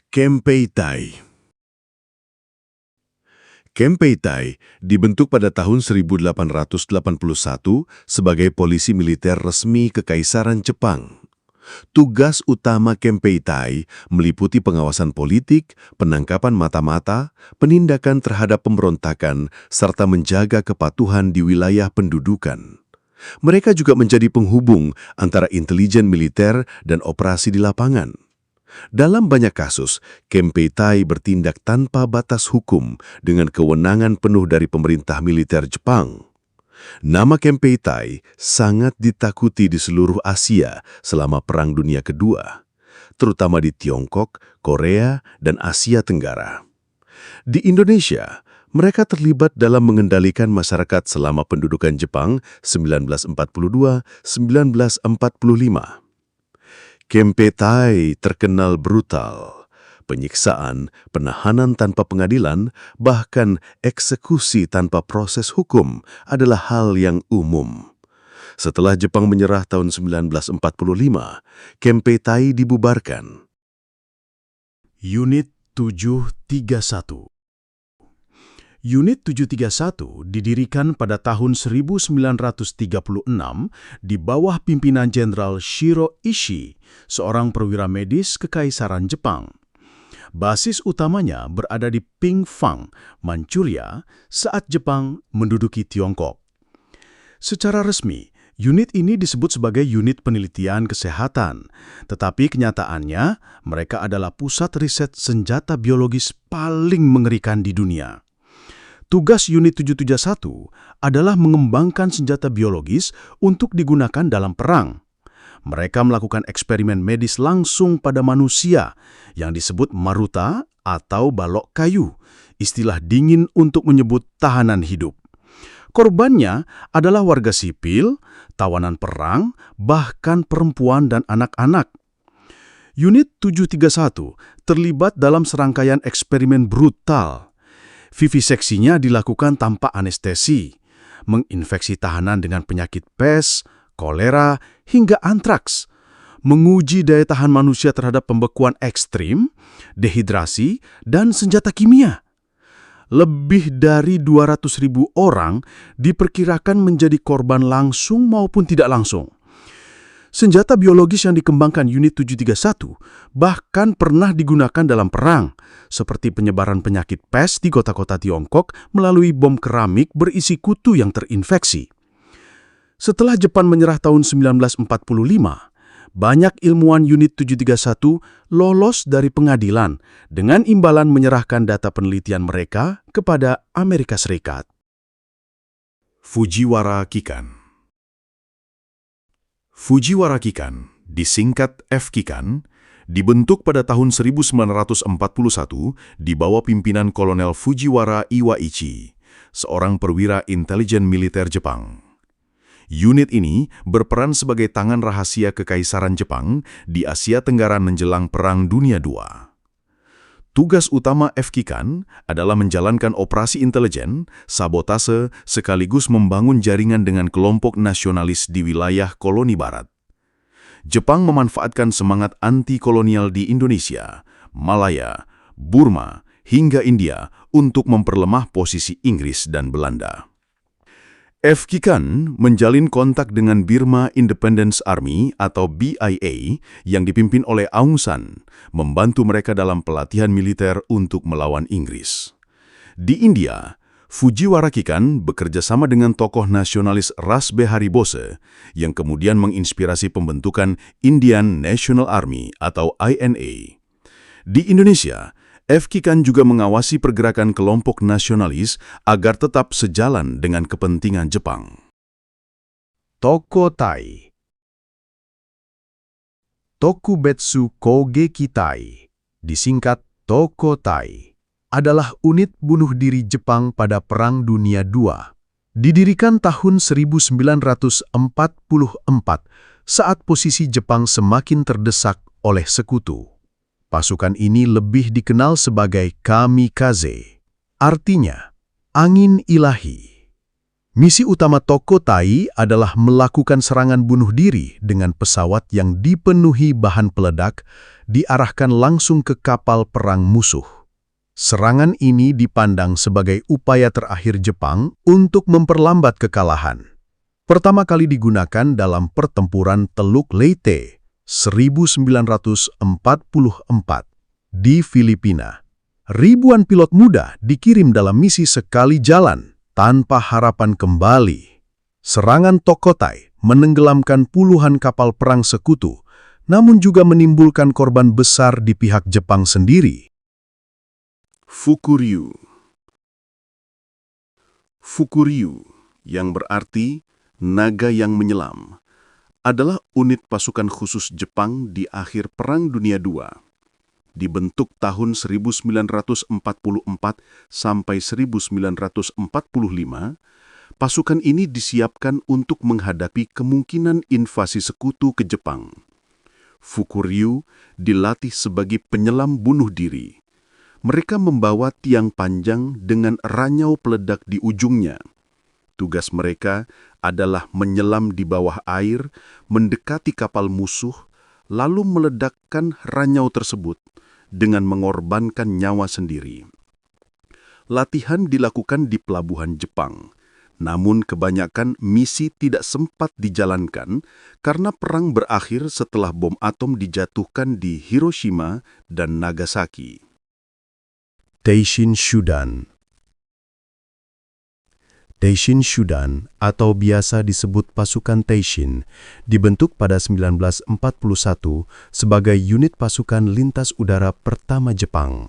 Kempeitai. Kempeitai dibentuk pada tahun 1881 sebagai polisi militer resmi Kekaisaran Jepang. Tugas utama Kempeitai meliputi pengawasan politik, penangkapan mata-mata, penindakan terhadap pemberontakan, serta menjaga kepatuhan di wilayah pendudukan. Mereka juga menjadi penghubung antara intelijen militer dan operasi di lapangan. Dalam banyak kasus, Kempeitai bertindak tanpa batas hukum dengan kewenangan penuh dari pemerintah militer Jepang. Nama Kempeitai sangat ditakuti di seluruh Asia selama Perang Dunia Kedua, terutama di Tiongkok, Korea, dan Asia Tenggara. Di Indonesia, mereka terlibat dalam mengendalikan masyarakat selama pendudukan Jepang 1942-1945. Kempeitai terkenal brutal. Penyiksaan, penahanan tanpa pengadilan, bahkan eksekusi tanpa proses hukum adalah hal yang umum. Setelah Jepang menyerah tahun 1945, Kempeitai dibubarkan. Unit 731. Unit 731 didirikan pada tahun 1936 di bawah pimpinan Jenderal Shiro Ishii, seorang perwira medis Kekaisaran Jepang. Basis utamanya berada di Pingfang, Manchuria, saat Jepang menduduki Tiongkok. Secara resmi, unit ini disebut sebagai unit penelitian kesehatan, tetapi kenyataannya mereka adalah pusat riset senjata biologis paling mengerikan di dunia. Tugas Unit 731 adalah mengembangkan senjata biologis untuk digunakan dalam perang. Mereka melakukan eksperimen medis langsung pada manusia yang disebut maruta atau balok kayu, istilah dingin untuk menyebut tahanan hidup. Korbannya adalah warga sipil, tawanan perang, bahkan perempuan dan anak-anak. Unit 731 terlibat dalam serangkaian eksperimen brutal. Viviseksinya dilakukan tanpa anestesi, menginfeksi tahanan dengan penyakit pes, kolera, hingga antraks, menguji daya tahan manusia terhadap pembekuan ekstrim, dehidrasi, dan senjata kimia. Lebih dari 200.000 orang diperkirakan menjadi korban langsung maupun tidak langsung. Senjata biologis yang dikembangkan Unit 731 bahkan pernah digunakan dalam perang, seperti penyebaran penyakit pes di kota-kota Tiongkok melalui bom keramik berisi kutu yang terinfeksi. Setelah Jepang menyerah tahun 1945, banyak ilmuwan Unit 731 lolos dari pengadilan dengan imbalan menyerahkan data penelitian mereka kepada Amerika Serikat. Fujiwara Kikan. Fujiwara Kikan, disingkat F-Kikan, dibentuk pada tahun 1941 di bawah pimpinan Kolonel Fujiwara Iwaichi, seorang perwira intelijen militer Jepang. Unit ini berperan sebagai tangan rahasia Kekaisaran Jepang di Asia Tenggara menjelang Perang Dunia II. Tugas utama F-Kikan adalah menjalankan operasi intelijen, sabotase, sekaligus membangun jaringan dengan kelompok nasionalis di wilayah koloni barat. Jepang memanfaatkan semangat anti-kolonial di Indonesia, Malaya, Burma, hingga India untuk memperlemah posisi Inggris dan Belanda. F-Kikan menjalin kontak dengan Burma Independence Army atau BIA yang dipimpin oleh Aung San, membantu mereka dalam pelatihan militer untuk melawan Inggris. Di India, Fujiwara Kikan bekerja sama dengan tokoh nasionalis Ras Behari Bose yang kemudian menginspirasi pembentukan Indian National Army atau INA. Di Indonesia, F-Kikan juga mengawasi pergerakan kelompok nasionalis agar tetap sejalan dengan kepentingan Jepang. Tokotai. Tokubetsu Kogekitai, disingkat Tokotai, adalah unit bunuh diri Jepang pada Perang Dunia II. Didirikan tahun 1944 saat posisi Jepang semakin terdesak oleh sekutu. Pasukan ini lebih dikenal sebagai kamikaze, artinya angin ilahi. Misi utama Tokotei adalah melakukan serangan bunuh diri dengan pesawat yang dipenuhi bahan peledak diarahkan langsung ke kapal perang musuh. Serangan ini dipandang sebagai upaya terakhir Jepang untuk memperlambat kekalahan. Pertama kali digunakan dalam pertempuran Teluk Leyte 1944 di Filipina. Ribuan pilot muda dikirim dalam misi sekali jalan tanpa harapan kembali. Serangan Tokotei menenggelamkan puluhan kapal perang sekutu, namun juga menimbulkan korban besar di pihak Jepang sendiri. Fukuryu. Fukuryu, yang berarti naga yang menyelam, adalah unit pasukan khusus Jepang di akhir Perang Dunia II. Dibentuk tahun 1944 sampai 1945, pasukan ini disiapkan untuk menghadapi kemungkinan invasi sekutu ke Jepang. Fukuryu dilatih sebagai penyelam bunuh diri. Mereka membawa tiang panjang dengan ranyau peledak di ujungnya. Tugas mereka adalah menyelam di bawah air, mendekati kapal musuh, lalu meledakkan ranyau tersebut dengan mengorbankan nyawa sendiri. Latihan dilakukan di pelabuhan Jepang, namun kebanyakan misi tidak sempat dijalankan karena perang berakhir setelah bom atom dijatuhkan di Hiroshima dan Nagasaki. Teishin Shudan. Teishin Shudan, atau biasa disebut pasukan Teishin, dibentuk pada 1941 sebagai unit pasukan lintas udara pertama Jepang.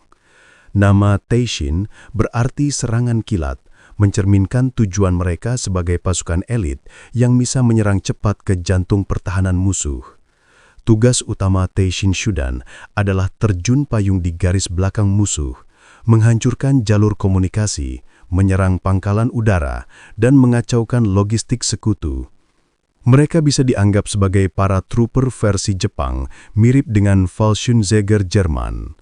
Nama Teishin berarti serangan kilat, mencerminkan tujuan mereka sebagai pasukan elit yang bisa menyerang cepat ke jantung pertahanan musuh. Tugas utama Teishin Shudan adalah terjun payung di garis belakang musuh, menghancurkan jalur komunikasi, menyerang pangkalan udara, dan mengacaukan logistik sekutu. Mereka bisa dianggap sebagai para trooper versi Jepang, mirip dengan Fallschirmjäger Jerman.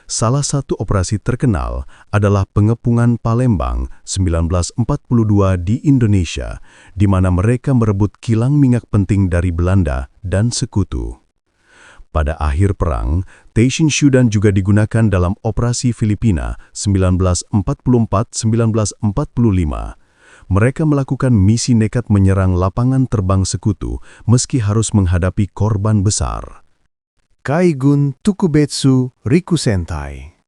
Salah satu operasi terkenal adalah pengepungan Palembang 1942 di Indonesia, di mana mereka merebut kilang minyak penting dari Belanda dan sekutu. Pada akhir perang, Teishin Shudan juga digunakan dalam operasi Filipina 1944-1945. Mereka melakukan misi nekat menyerang lapangan terbang sekutu meski harus menghadapi korban besar. Kaigun Tukubetsu Rikusentai.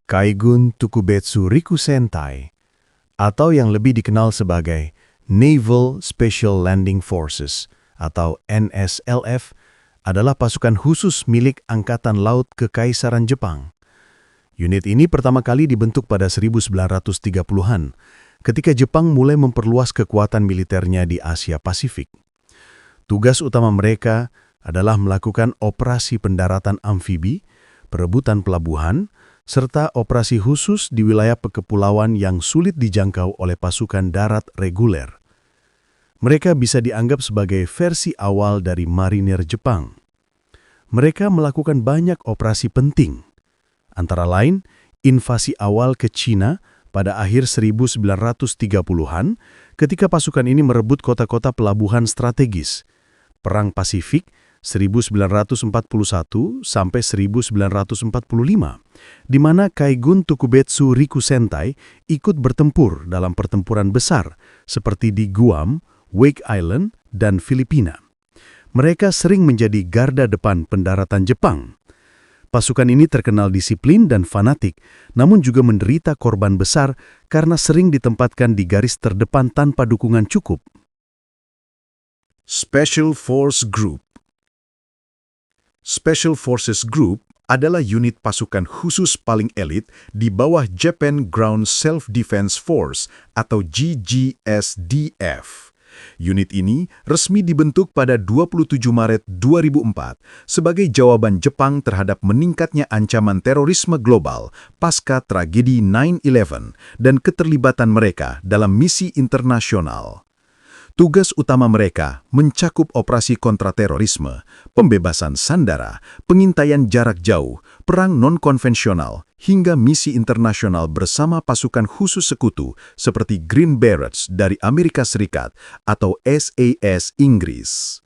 Kaigun Tukubetsu Rikusentai, atau yang lebih dikenal sebagai Naval Special Landing Forces atau NSLF, adalah pasukan khusus milik Angkatan Laut Kekaisaran Jepang. Unit ini pertama kali dibentuk pada 1930-an, ketika Jepang mulai memperluas kekuatan militernya di Asia Pasifik. Tugas utama mereka adalah melakukan operasi pendaratan amfibi, perebutan pelabuhan, serta operasi khusus di wilayah kepulauan yang sulit dijangkau oleh pasukan darat reguler. Mereka bisa dianggap sebagai versi awal dari marinir Jepang. Mereka melakukan banyak operasi penting, antara lain invasi awal ke Cina pada akhir 1930-an ketika pasukan ini merebut kota-kota pelabuhan strategis, Perang Pasifik 1941 sampai 1945, di mana Kaigun Tukubetsu Rikusentai ikut bertempur dalam pertempuran besar seperti di Guam, Wake Island, dan Filipina. Mereka sering menjadi garda depan pendaratan Jepang. Pasukan ini terkenal disiplin dan fanatik, namun juga menderita korban besar karena sering ditempatkan di garis terdepan tanpa dukungan cukup. Special Force Group. Special Forces Group adalah unit pasukan khusus paling elit di bawah Japan Ground Self-Defense Force atau GGSDF. Unit ini resmi dibentuk pada 27 Maret 2004 sebagai jawaban Jepang terhadap meningkatnya ancaman terorisme global pasca tragedi 9/11 dan keterlibatan mereka dalam misi internasional. Tugas utama mereka mencakup operasi kontraterorisme, pembebasan sandara, pengintaian jarak jauh, perang non-konvensional, hingga misi internasional bersama pasukan khusus sekutu seperti Green Berets dari Amerika Serikat atau SAS Inggris.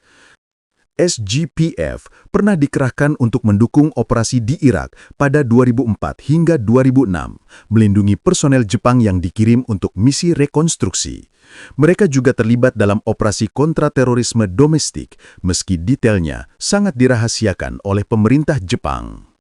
SGPF pernah dikerahkan untuk mendukung operasi di Irak pada 2004 hingga 2006, melindungi personel Jepang yang dikirim untuk misi rekonstruksi. Mereka juga terlibat dalam operasi kontraterorisme domestik, meski detailnya sangat dirahasiakan oleh pemerintah Jepang.